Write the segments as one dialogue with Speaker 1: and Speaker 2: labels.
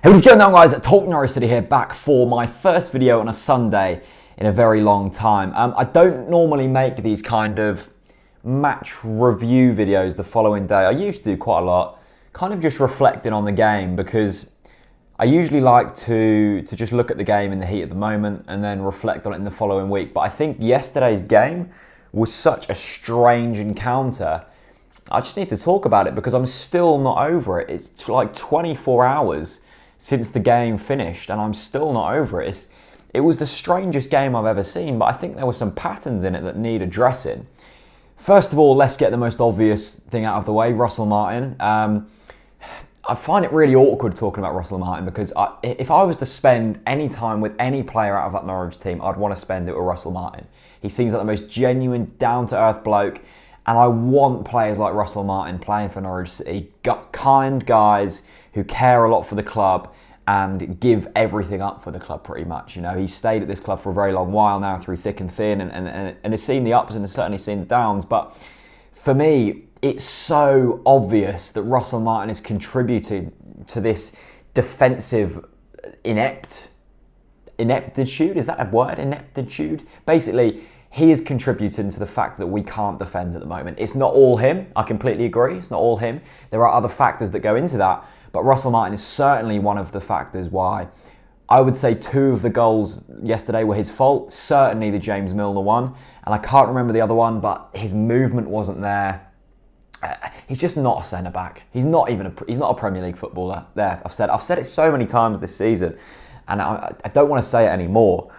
Speaker 1: Hey, what's going on, guys? TalkNorwichCity here, back for my first video on a Sunday in a very long time. I don't normally make these kind of match review videos the following day. I used to do quite a lot, kind of just reflecting on the game, because I usually like to just look at the game in the heat of the moment and then reflect on it in the following week. But I think yesterday's game was such a strange encounter. I just need to talk about it because I'm still not over it. It's like 24 hours since the game finished and I'm still not over it. It was the strangest game I've ever seen, but I think there were some patterns in it that need addressing. First of all, let's get the most obvious thing out of the way, Russell Martin. I find it really awkward talking about Russell Martin because if I was to spend any time with any player out of that Norwich team, I'd want to spend it with Russell Martin. He seems like the most genuine, down-to-earth bloke, and I want players like Russell Martin playing for Norwich City, kind guys who care a lot for the club and give everything up for the club pretty much. You know, he's stayed at this club for a very long while now, through thick and thin, and has seen the ups and has certainly seen the downs. But for me, it's so obvious that Russell Martin is contributing to this defensive ineptitude. Is that a word? Ineptitude? Basically, he is contributing to the fact that we can't defend at the moment. It's not all him. I completely agree. It's not all him. There are other factors that go into that. But Russell Martin is certainly one of the factors why. I would say 2 of the goals yesterday were his fault. Certainly the James Milner one. And I can't remember the other one, but his movement wasn't there. He's just not a centre-back. He's not a Premier League footballer. There, I've said it so many times this season, and I don't want to say it anymore.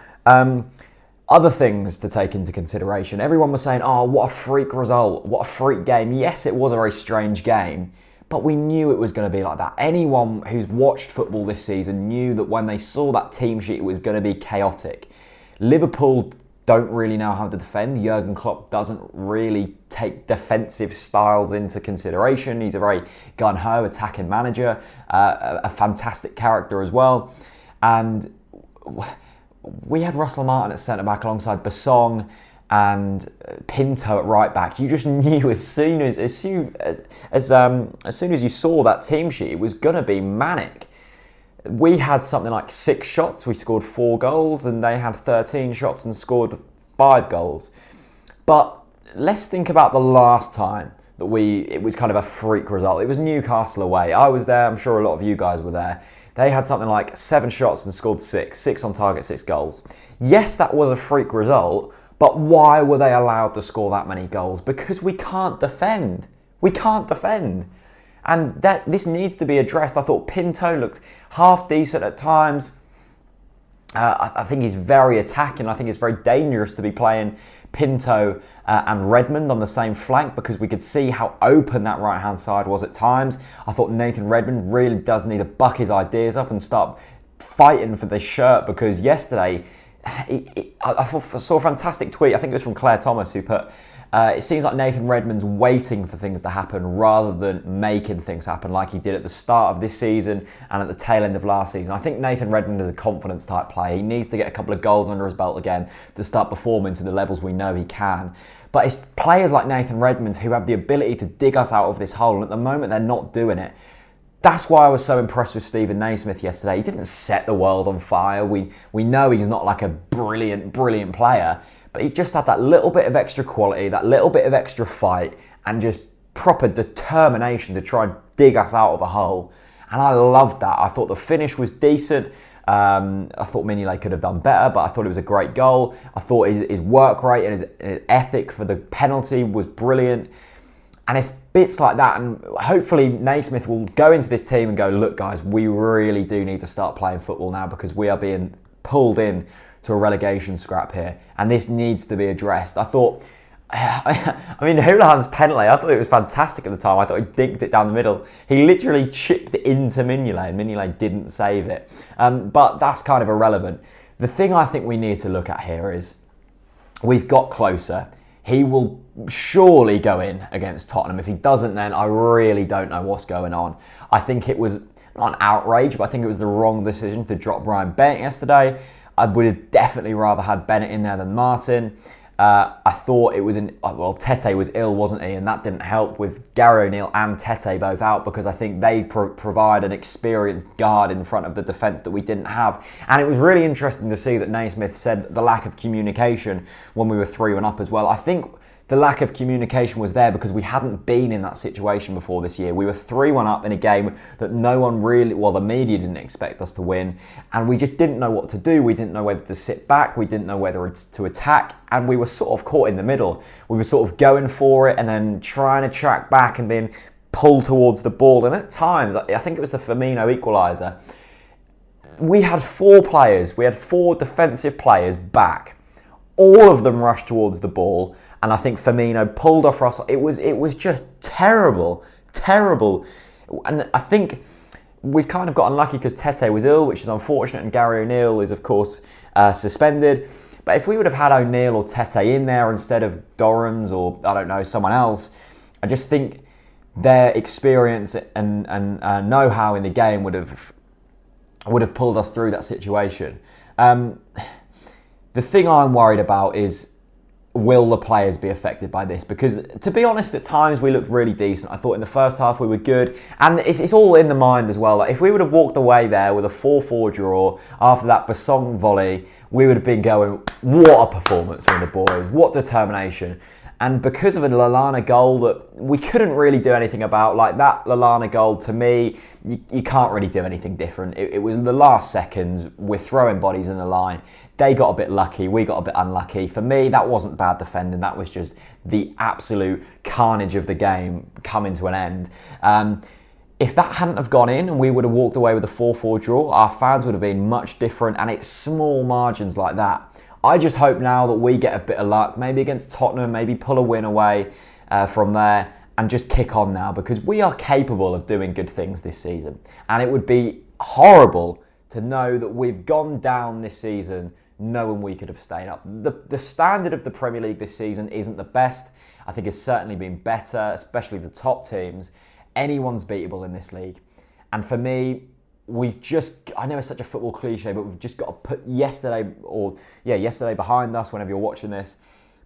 Speaker 1: Other things to take into consideration. Everyone was saying, oh, what a freak result, what a freak game. Yes, it was a very strange game, but we knew it was going to be like that. Anyone who's watched football this season knew that when they saw that team sheet, it was going to be chaotic. Liverpool don't really know how to defend. Jurgen Klopp doesn't really take defensive styles into consideration. He's a very gun-ho attacking manager, a fantastic character as well. And we had Russell Martin at centre-back alongside Basong and Pinto at right-back. You just knew as soon as you saw that team sheet, it was going to be manic. We had something like 6 shots. We scored 4 goals, and they had 13 shots and scored 5 goals. But let's think about the last time that it was kind of a freak result. It was Newcastle away. I was there. I'm sure a lot of you guys were there. They had something like 7 shots and scored 6. 6 on target, 6 goals. Yes, that was a freak result, but why were they allowed to score that many goals? Because we can't defend. We can't defend. And this needs to be addressed. I thought Pinto looked half decent at times. I think he's very attacking. I think it's very dangerous to be playing Pinto and Redmond on the same flank, because we could see how open that right-hand side was at times. I thought Nathan Redmond really does need to buck his ideas up and start fighting for this shirt, because yesterday, I saw a fantastic tweet. I think it was from Claire Thomas, who put, it seems like Nathan Redmond's waiting for things to happen rather than making things happen like he did at the start of this season and at the tail end of last season. I think Nathan Redmond is a confidence type player. He needs to get a couple of goals under his belt again to start performing to the levels we know he can. But it's players like Nathan Redmond who have the ability to dig us out of this hole, and at the moment they're not doing it. That's why I was so impressed with Stephen Naismith yesterday. He didn't set the world on fire. We know he's not like a brilliant player, but he just had that little bit of extra quality, that little bit of extra fight, and just proper determination to try and dig us out of a hole. And I loved that. I thought the finish was decent. I thought Mignolet could have done better, but I thought it was a great goal. I thought his work rate and his ethic for the penalty was brilliant. And it's bits like that, and hopefully Naismith will go into this team and go, look guys, we really do need to start playing football now, because we are being pulled in to a relegation scrap here, and this needs to be addressed. I thought, Houlihan's penalty, I thought it was fantastic at the time. I thought he dinked it down the middle. He literally chipped it into Mignolet, and Mignolet didn't save it. But that's kind of irrelevant. The thing I think we need to look at here is, we've got closer. He will surely go in against Tottenham. If he doesn't, then I really don't know what's going on. I think it was not an outrage, but I think it was the wrong decision to drop Ryan Bennett yesterday. I would have definitely rather had Bennett in there than Martin. I thought it was well, Tete was ill, wasn't he? And that didn't help with Gary O'Neill and Tete both out, because I think they provide an experienced guard in front of the defence that we didn't have. And it was really interesting to see that Naismith said the lack of communication when we were 3-1 up as well. I think the lack of communication was there because we hadn't been in that situation before this year. We were 3-1 up in a game that no one really, well, the media didn't expect us to win, and we just didn't know what to do. We didn't know whether to sit back, we didn't know whether to attack, and we were sort of caught in the middle. We were sort of going for it and then trying to track back and being pulled towards the ball. And at times, I think it was the Firmino equaliser, we had 4 players, we had 4 defensive players back. All of them rushed towards the ball, and I think Firmino pulled off Russell. It was just terrible, terrible. And I think we've kind of got unlucky because Tete was ill, which is unfortunate, and Gary O'Neill is, of course, suspended. But if we would have had O'Neill or Tete in there instead of Dorrans or, I don't know, someone else, I just think their experience and know-how in the game would have pulled us through that situation. The thing I'm worried about is, will the players be affected by this? Because, to be honest, at times we looked really decent. I thought in the first half we were good. And it's all in the mind as well. Like, if we would have walked away there with a 4-4 draw after that Basong volley, we would have been going, what a performance from the boys, what determination. And because of a Lallana goal that we couldn't really do anything about, like that Lallana goal, to me, you can't really do anything different. It was in the last seconds, we're throwing bodies in the line. They got a bit lucky, we got a bit unlucky. For me, that wasn't bad defending, that was just the absolute carnage of the game coming to an end. If that hadn't have gone in and we would have walked away with a 4-4 draw, our fans would have been much different, and it's small margins like that. I just hope now that we get a bit of luck, maybe against Tottenham, maybe pull a win away from there and just kick on now, because we are capable of doing good things this season. And it would be horrible to know that we've gone down this season knowing we could have stayed up. The standard of the Premier League this season isn't the best. I think it's certainly been better, especially the top teams. Anyone's beatable in this league. And for me, we've just, I know it's such a football cliche, but we've just got to put yesterday behind us whenever you're watching this,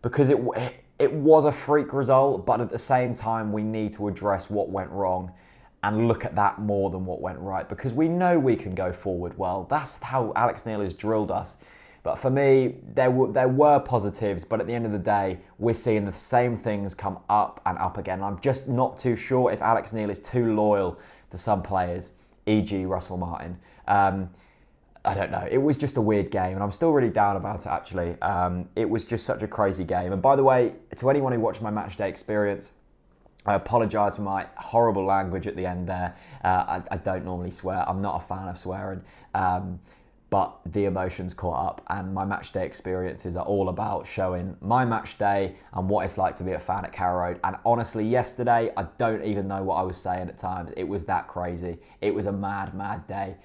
Speaker 1: because it was a freak result, but at the same time, we need to address what went wrong and look at that more than what went right, because we know we can go forward well. That's how Alex Neil has drilled us. But for me, there were positives, but at the end of the day, we're seeing the same things come up and up again. I'm just not too sure if Alex Neil is too loyal to some players, e.g. Russell Martin. I don't know. It was just a weird game, and I'm still really down about it, actually. It was just such a crazy game. And by the way, to anyone who watched my matchday experience, I apologise for my horrible language at the end there. I don't normally swear. I'm not a fan of swearing. But the emotions caught up, and my matchday experiences are all about showing my matchday and what it's like to be a fan at Carrow Road. And honestly, yesterday, I don't even know what I was saying at times. It was that crazy. It was a mad, mad day.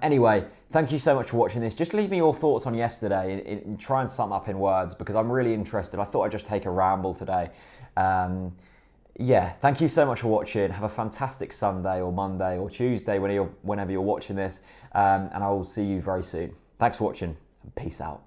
Speaker 1: Anyway, thank you so much for watching this. Just leave me your thoughts on yesterday and try and sum up in words, because I'm really interested. I thought I'd just take a ramble today. Yeah, thank you so much for watching. Have a fantastic Sunday or Monday or Tuesday whenever you're watching this. And I will see you very soon. Thanks for watching, and peace out.